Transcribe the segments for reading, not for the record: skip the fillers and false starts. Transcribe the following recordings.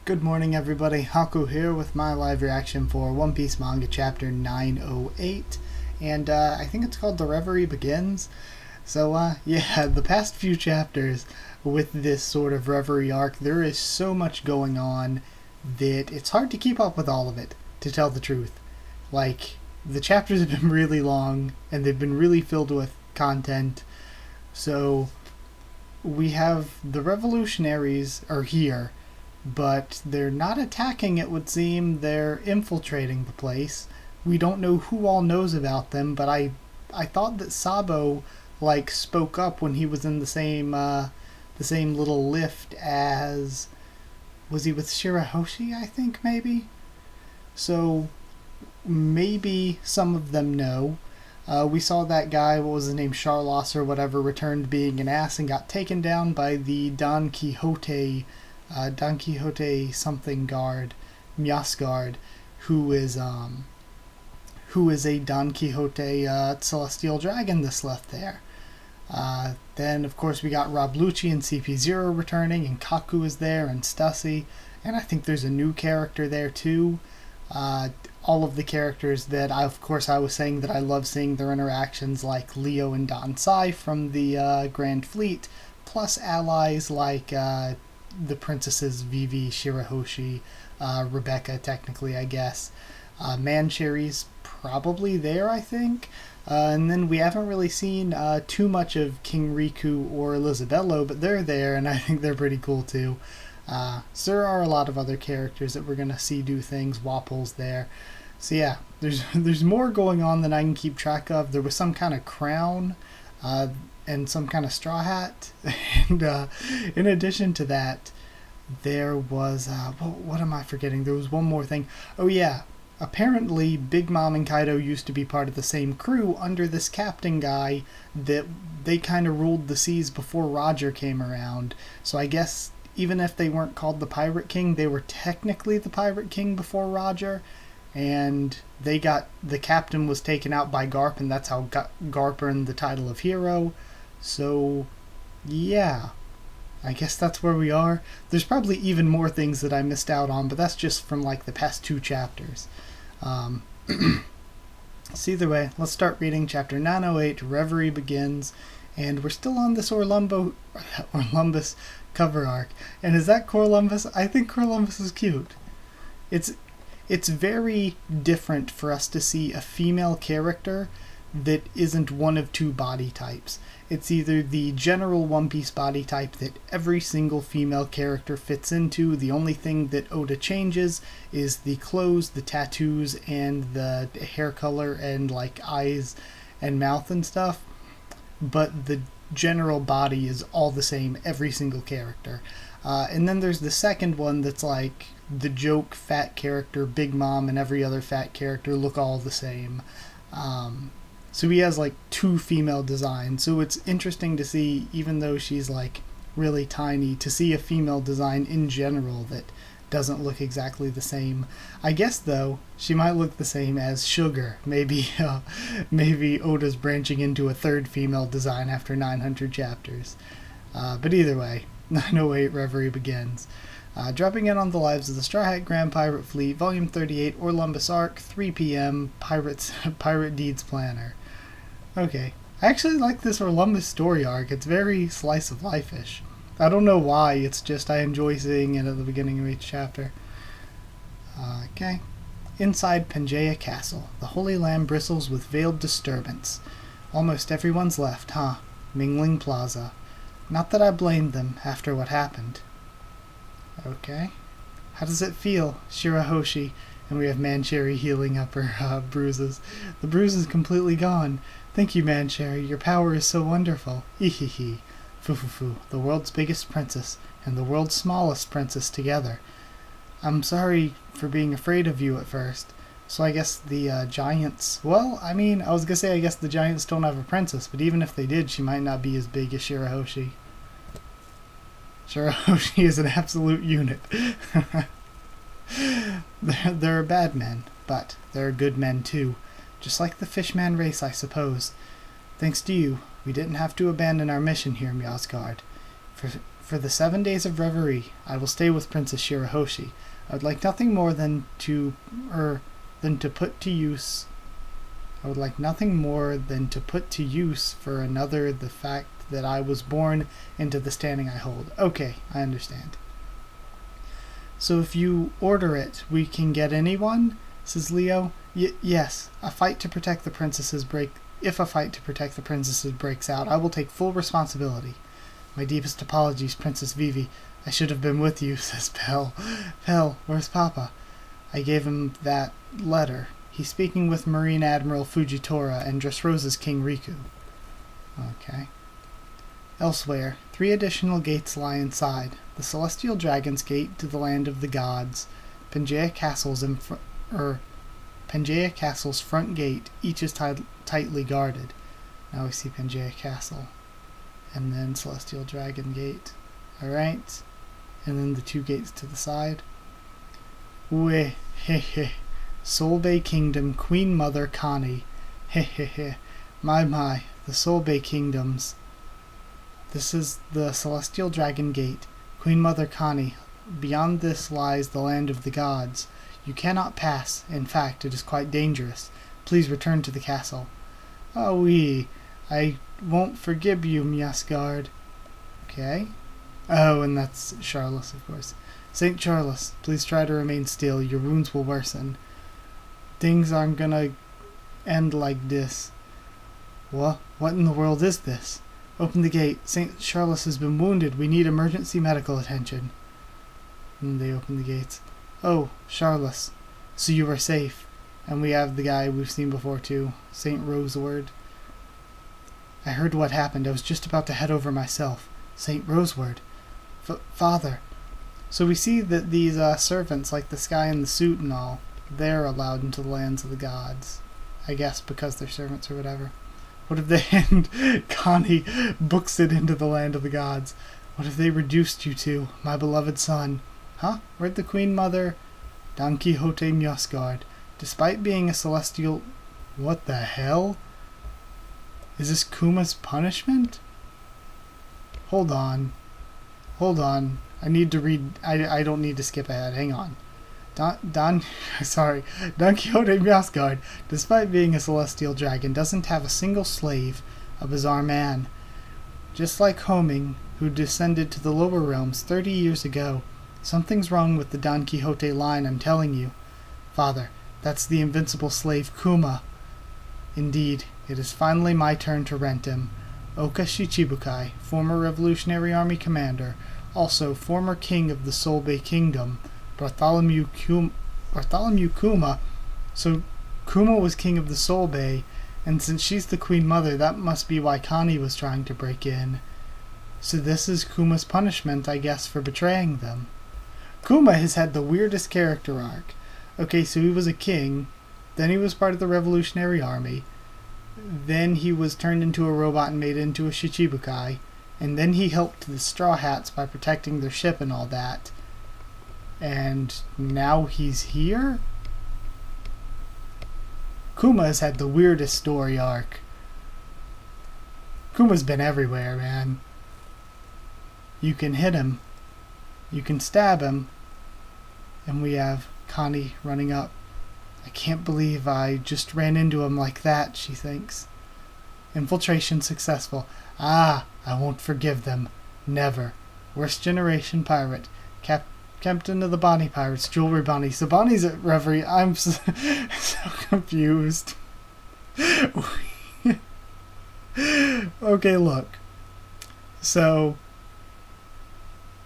Good morning, everybody. Haku here with my live reaction for One Piece manga chapter 908, and I think it's called The Reverie Begins. So, yeah, the past few chapters with this sort of reverie arc, there is so much going on that it's hard to keep up with all of it, to tell the truth. Like, the chapters have been really long, and they've been really filled with content, so we have the revolutionaries are here, but they're not attacking, it would seem. They're infiltrating the place. We don't know who all knows about them, but I thought that Sabo spoke up when he was in the same little lift as, was he with Shirahoshi, I think, maybe? So maybe some of them know. We saw that guy, what was his name, Charlos or whatever, returned being an ass and got taken down by the Don Quixote something guard, Mias guard, who is a Don Quixote celestial dragon that's left there. Then of course we got Rob Lucci and CP0 returning, and Kaku is there, and Stussy, and I think there's a new character there too. All of the characters that I was saying that I love seeing their interactions, like Leo and Don Sai from the Grand Fleet, plus allies like the princesses Vivi, Shirahoshi, Rebecca, technically, I guess. Mancheri's probably there, I think. And then we haven't really seen too much of King Riku or Elisabello, but they're there, and I think they're pretty cool too. So there are a lot of other characters that we're going to see do things. Wapple's there. So yeah, there's more going on than I can keep track of. There was some kind of crown and some kind of straw hat. And in addition to that, there was, what am I forgetting? There was one more thing. Oh yeah, apparently Big Mom and Kaido used to be part of the same crew under this captain guy that they kind of ruled the seas before Roger came around. So I guess even if they weren't called the Pirate King, they were technically the Pirate King before Roger. And the captain was taken out by Garp, and that's how Garp earned the title of hero. So, yeah, I guess that's where we are. There's probably even more things that I missed out on, but that's just from the past two chapters. So either way, let's start reading chapter 908, Reverie Begins, and we're still on this Orlumbus cover arc. And is that Corlumbus? I think Corlumbus is cute. It's very different for us to see a female character that isn't one of two body types. It's either the general One Piece body type that every single female character fits into. The only thing that Oda changes is the clothes, the tattoos, and the hair color, and eyes and mouth and stuff. But the general body is all the same, every single character. And then there's the second one that's the joke fat character, Big Mom, and every other fat character look all the same. So he has two female designs. So it's interesting to see, even though she's really tiny, to see a female design in general that doesn't look exactly the same. I guess though she might look the same as Sugar. Maybe Oda's branching into a third female design after 900 chapters. But either way, 908 Reverie Begins. Dropping in on the lives of the Straw Hat Grand Pirate Fleet, Volume 38, Orlumbus Arc, 3 p.m., Pirate Deeds Planner. Okay. I actually like this Orlumbus story arc. It's very slice of life-ish. I don't know why, it's just I enjoy seeing it at the beginning of each chapter. Okay. Inside Pangaea Castle, the Holy Land bristles with veiled disturbance. Almost everyone's left, huh? Mingling Plaza. Not that I blamed them after what happened. Okay. How does it feel, Shirahoshi? And we have Mancheri healing up her bruises. The bruise is completely gone. Thank you, Mancheri. Your power is so wonderful. Ehehe. Fufufu, the world's biggest princess and the world's smallest princess together. I'm sorry for being afraid of you at first. So I guess the giants... Well, I was gonna say I guess the giants don't have a princess, but even if they did, she might not be as big as Shirahoshi. Shirahoshi is an absolute unit. There are bad men, but there are good men too. Just like the Fishman race, I suppose. Thanks to you, we didn't have to abandon our mission here, Miasgard. For the 7 days of reverie, I will stay with Princess Shirahoshi. I would like nothing more than to put to use. I would like nothing more than to put to use for another the fact that I was born into the standing I hold. Okay, I understand. So if you order it, we can get anyone? Says Leo. Yes, if a fight to protect the princesses breaks out, I will take full responsibility. My deepest apologies, Princess Vivi. I should have been with you, says Pell. Pell, where's Papa? I gave him that letter. He's speaking with Marine Admiral Fujitora and Dressrosa's King Riku. Okay. Elsewhere, 3 additional gates lie inside. The Celestial Dragon's Gate to the Land of the Gods, Pangaea Castle's front gate, each is tightly guarded. Now we see Pangaea Castle. And then Celestial Dragon Gate. Alright. And then the 2 gates to the side. Ue, he he. Solbay Kingdom, Queen Mother Connie. He he he. My, the Solbay Kingdoms. This is the Celestial Dragon Gate. Queen Mother Connie. Beyond this lies the land of the gods. You cannot pass. In fact, it is quite dangerous. Please return to the castle. Oh, oui. I won't forgive you, Miasgard. Okay. Oh, and that's Charles, of course. St. Charles, please try to remain still. Your wounds will worsen. Things aren't gonna end like this. What in the world is this? Open the gate. St. Charles has been wounded. We need emergency medical attention. And they open the gates. Oh, Charles. So you are safe. And we have the guy we've seen before too. St. Roseward. I heard what happened. I was just about to head over myself. St. Roseward. Father. So we see that these servants, like this guy in the suit and all, they're allowed into the lands of the gods. I guess because they're servants or whatever. What if they and Connie books it into the land of the gods? What have they reduced you to, my beloved son? Huh? Where'd the Queen Mother? Don Quixote Miasgard. Despite being a celestial... What the hell? Is this Kuma's punishment? Hold on. I need to read... I don't need to skip ahead. Hang on. Don Quixote Miasgard, despite being a celestial dragon, doesn't have a single slave, a bizarre man. Just like Homing, who descended to the lower realms 30 years ago. Something's wrong with the Don Quixote line, I'm telling you. Father, that's the invincible slave Kuma. Indeed, it is finally my turn to rent him. Oka Shichibukai, former Revolutionary Army commander, also former king of the Solbay Kingdom, Bartholomew Kuma. So Kuma was king of the Solbay, and since she's the Queen Mother, that must be why Connie was trying to break in. So this is Kuma's punishment, I guess, for betraying them. Kuma has had the weirdest character arc. Okay, so he was a king, then he was part of the Revolutionary Army, then he was turned into a robot and made into a Shichibukai, and then he helped the Straw Hats by protecting their ship and all that. And now he's here? Kuma has had the weirdest story arc. Kuma's been everywhere, man. You can hit him. You can stab him. And we have Connie running up. I can't believe I just ran into him like that, she thinks. Infiltration successful. I won't forgive them. Never. Worst generation pirate. Captain of the Bonnie Pirates, Jewelry Bonnie. So Bonnie's at Reverie. I'm so confused. Okay, look. So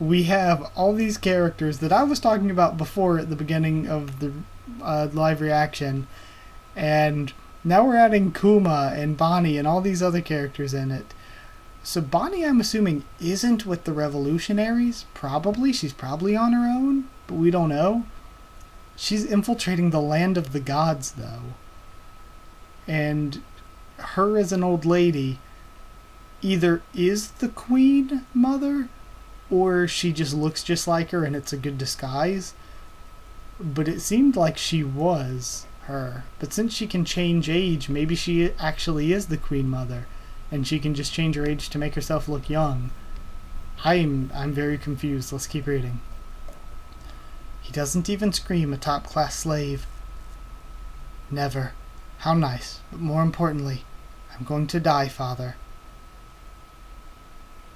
we have all these characters that I was talking about before at the beginning of the live reaction, and now we're adding Kuma and Bonnie and all these other characters in it. So Bonnie, I'm assuming, isn't with the Revolutionaries. Probably. She's probably on her own, but we don't know. She's infiltrating the land of the gods, though. And her as an old lady either is the Queen Mother, or she just looks just like her and it's a good disguise. But it seemed like she was her. But since she can change age, maybe she actually is the Queen Mother. And she can just change her age to make herself look young. I'm very confused. Let's keep reading. He doesn't even scream, a top-class slave. Never. How nice. But more importantly, I'm going to die, father.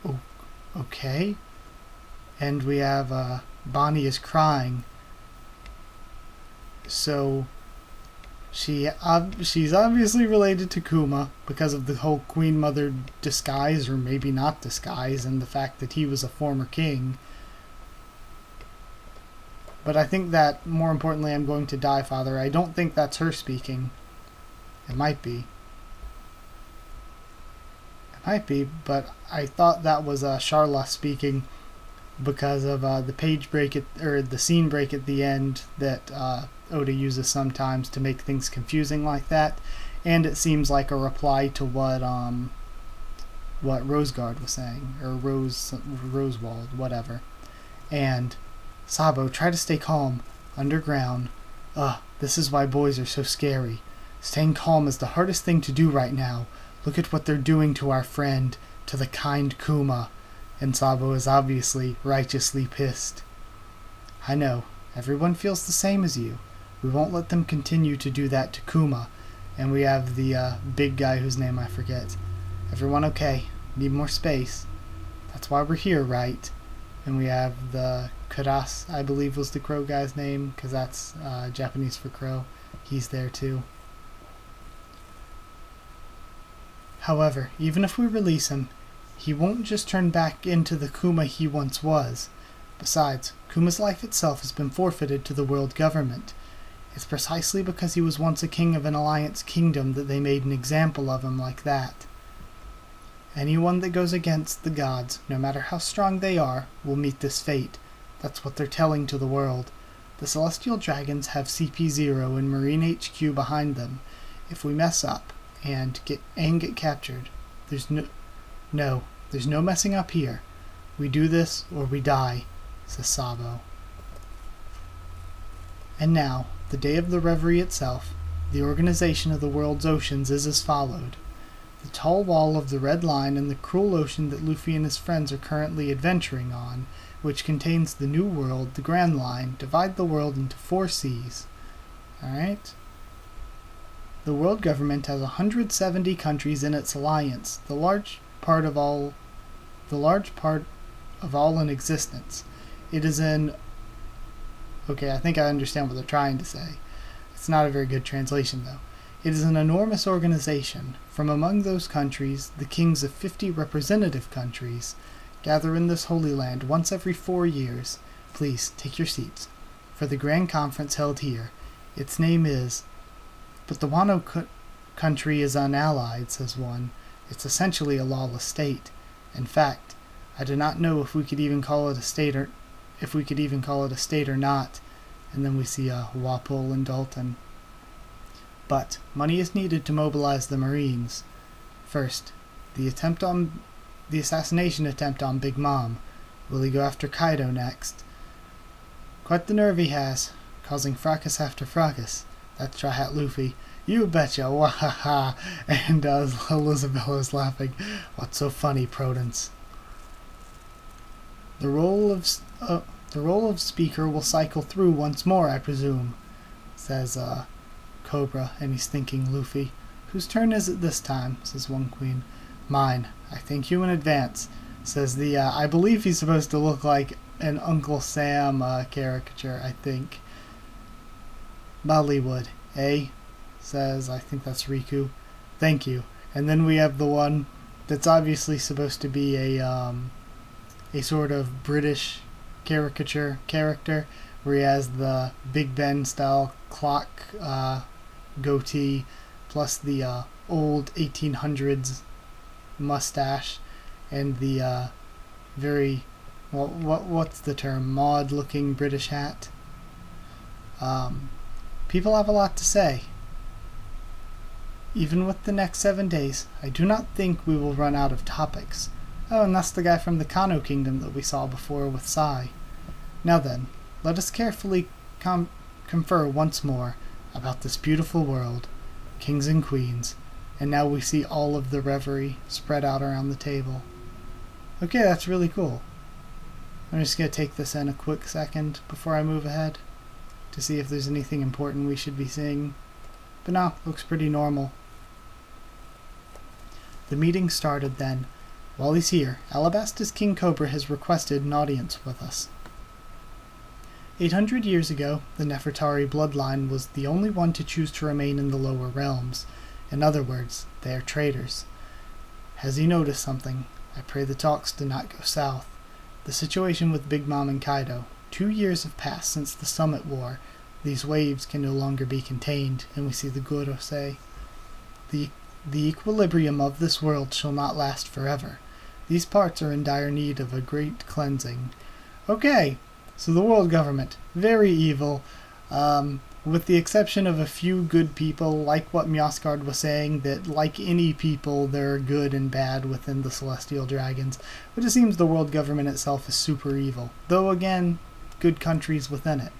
Oh, okay. And we have, Bonnie is crying. So, she's obviously related to Kuma because of the whole Queen Mother disguise, or maybe not disguise, and the fact that he was a former king. But I think that, more importantly, I'm going to die, father. I don't think that's her speaking. It might be. It might be, but I thought that was Charla speaking because of the page break or the scene break at the end that Oda uses sometimes to make things confusing like that, and it seems like a reply to what Rosegard was saying, or Rosewald, whatever. And Sabo, try to stay calm. Underground. This is why boys are so scary. Staying calm is the hardest thing to do right now. Look at what they're doing to our friend, to the kind Kuma. And Sabo is obviously righteously pissed. I know. Everyone feels the same as you. We won't let them continue to do that to Kuma. And we have the big guy whose name I forget. Everyone okay? Need more space? That's why we're here, right? And we have the Kuras, I believe was the crow guy's name, because that's Japanese for crow. He's there too. However, even if we release him, he won't just turn back into the Kuma he once was. Besides, Kuma's life itself has been forfeited to the world government. It's precisely because he was once a king of an alliance kingdom that they made an example of him like that. Anyone that goes against the gods, no matter how strong they are, will meet this fate. That's what they're telling to the world. The Celestial Dragons have CP0 and Marine HQ behind them. If we mess up and get captured, there's no messing up here. We do this or we die, says Sabo. And now, the day of the reverie itself, the organization of the world's oceans is as followed. The tall wall of the Red Line and the cruel ocean that Luffy and his friends are currently adventuring on, which contains the New World, the Grand Line, divide the world into 4 seas. Alright? The world government has 170 countries in its alliance, the large part of all in existence. It is in... Okay, I think I understand what they're trying to say. It's not a very good translation, though. It is an enormous organization. From among those countries, the kings of 50 representative countries gather in this holy land once every 4 years. Please, take your seats. For the grand conference held here. Its name is... But the Wano country is unallied, says one. It's essentially a lawless state. In fact, I do not know if we could even call it a state or not. And then we see Walpole and Dalton. But money is needed to mobilize the Marines. First, the assassination attempt on Big Mom. Will he go after Kaido next? Quite the nerve he has, causing fracas after fracas. That's Dry Hat Luffy. You betcha, wahaha! And Elizabeth is laughing. What's so funny, Prudence? The role of speaker will cycle through once more, I presume, says Cobra, and he's thinking Luffy. Whose turn is it this time? Says one queen. Mine. I thank you in advance, says the, I believe he's supposed to look like an Uncle Sam caricature, I think. Bollywood, eh? Says, I think that's Riku. Thank you. And then we have the one that's obviously supposed to be a sort of British caricature character, where he has the Big Ben style clock goatee, plus the old 1800s mustache, and the very, well, what's the term, mod looking British hat. People have a lot to say. Even with the next 7 days, I do not think we will run out of topics. Oh, and that's the guy from the Kano Kingdom that we saw before with Sai. Now then, let us carefully confer once more about this beautiful world, kings and queens, and now we see all of the reverie spread out around the table. Okay, that's really cool. I'm just going to take this in a quick second before I move ahead to see if there's anything important we should be seeing. But no, looks pretty normal. The meeting started then. While he's here, Alabastus King Cobra has requested an audience with us. 800 years ago, the Nefertari bloodline was the only one to choose to remain in the lower realms. In other words, they are traitors. Has he noticed something? I pray the talks do not go south. The situation with Big Mom and Kaido. 2 years have passed since the Summit War. These waves can no longer be contained, and we see the Gorosei. The equilibrium of this world shall not last forever. These parts are in dire need of a great cleansing. Okay, so the world government, very evil, with the exception of a few good people, like what Mjosgard was saying, that like any people, there are good and bad within the Celestial Dragons, but it seems the world government itself is super evil, though again, good countries within it.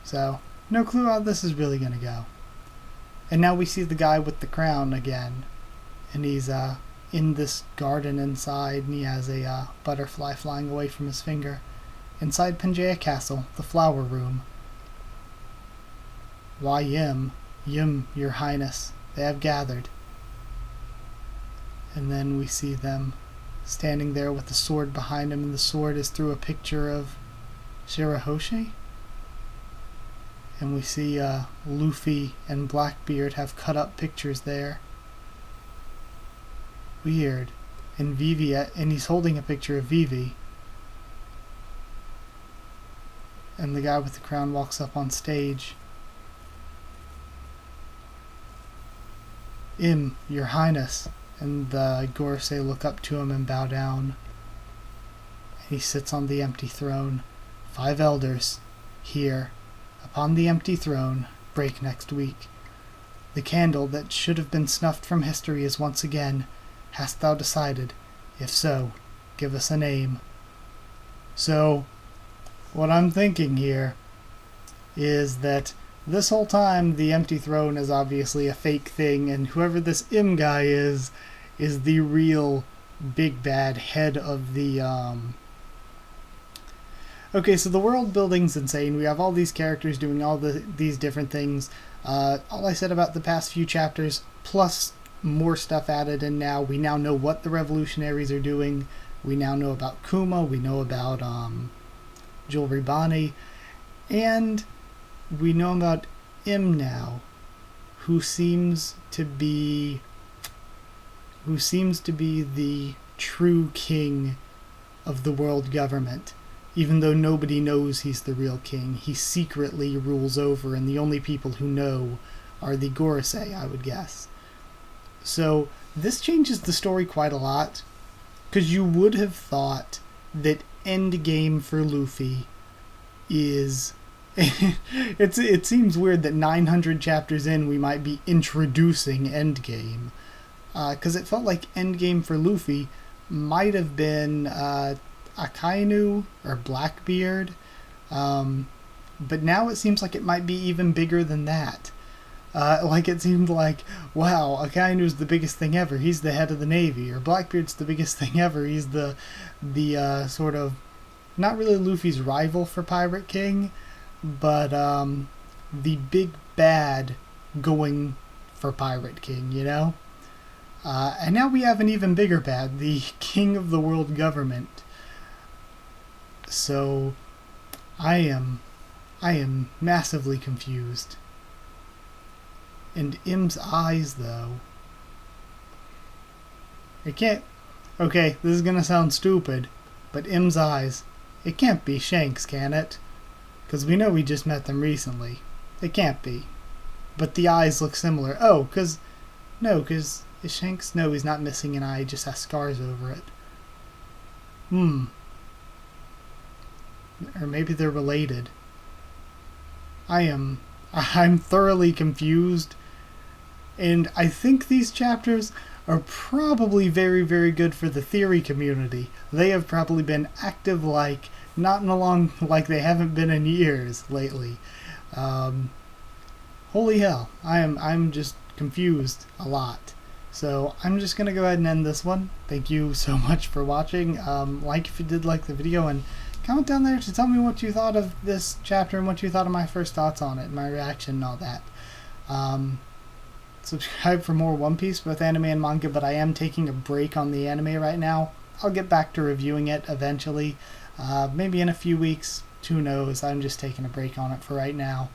So, no clue how this is really going to go. And now we see the guy with the crown again, and he's in this garden inside, and he has a butterfly flying away from his finger. Inside Pangaea Castle, the flower room. Why Yim, your highness, they have gathered. And then we see them standing there with the sword behind him, and the sword is through a picture of Shirahoshi. And we see Luffy and Blackbeard have cut up pictures there. Weird. And Vivi, and he's holding a picture of Vivi. And the guy with the crown walks up on stage. Your highness. And the Gorosei look up to him and bow down. And he sits on the empty throne. 5 elders, here, upon the empty throne, break next week. The candle that should have been snuffed from history is once again. Hast thou decided? If so, give us a name. So, what I'm thinking here is that this whole time the empty throne is obviously a fake thing, and whoever this Im guy is the real big bad head of the Okay, so the world building's insane. We have all these characters doing all these different things. All I said about the past few chapters, plus more stuff added in now. We now know what the revolutionaries are doing. We now know about Kuma. We know about Jewelry Bonnie. And we know about Im now, who seems to be the true king of the world government. Even though nobody knows he's the real king, he secretly rules over, and the only people who know are the Gorosei, I would guess. So this changes the story quite a lot, because you would have thought that Endgame for Luffy is... it seems weird that 900 chapters in we might be introducing Endgame, because it felt like Endgame for Luffy might have been Akainu or Blackbeard, but now it seems like it might be even bigger than that. Like it seemed like, wow, Akainu's the biggest thing ever, he's the head of the Navy, or Blackbeard's the biggest thing ever, he's the sort of, not really Luffy's rival for Pirate King, but the big bad going for Pirate King, you know? And now we have an even bigger bad, the king of the world government. So, I am massively confused. And Im's eyes, though. It can't... Okay, this is gonna sound stupid, but Im's eyes, it can't be Shanks, can it? Because we know we just met them recently. It can't be. But the eyes look similar. Oh, because... No, because... Is Shanks... No, he's not missing an eye, he just has scars over it. Or maybe they're related. I'm thoroughly confused, and I think these chapters are probably very, very good for the theory community. They have probably been active like they haven't been in years lately. Holy hell, I'm just confused a lot. So I'm just going to go ahead and end this one. Thank you so much for watching. Like if you did like the video, and comment down there to tell me what you thought of this chapter and what you thought of my first thoughts on it, my reaction and all that. Subscribe for more One Piece, both anime and manga, but I am taking a break on the anime right now. I'll get back to reviewing it eventually, maybe in a few weeks, who knows. I'm just taking a break on it for right now.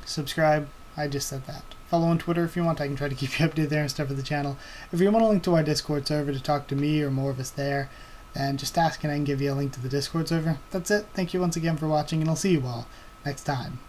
Subscribe, I just said that. Follow on Twitter if you want. I can try to keep you updated there and stuff with the channel. If you want a link to our Discord server to talk to me or more of us there, then just ask and I can give you a link to the Discord server. That's it. Thank you once again for watching, and I'll see you all next time.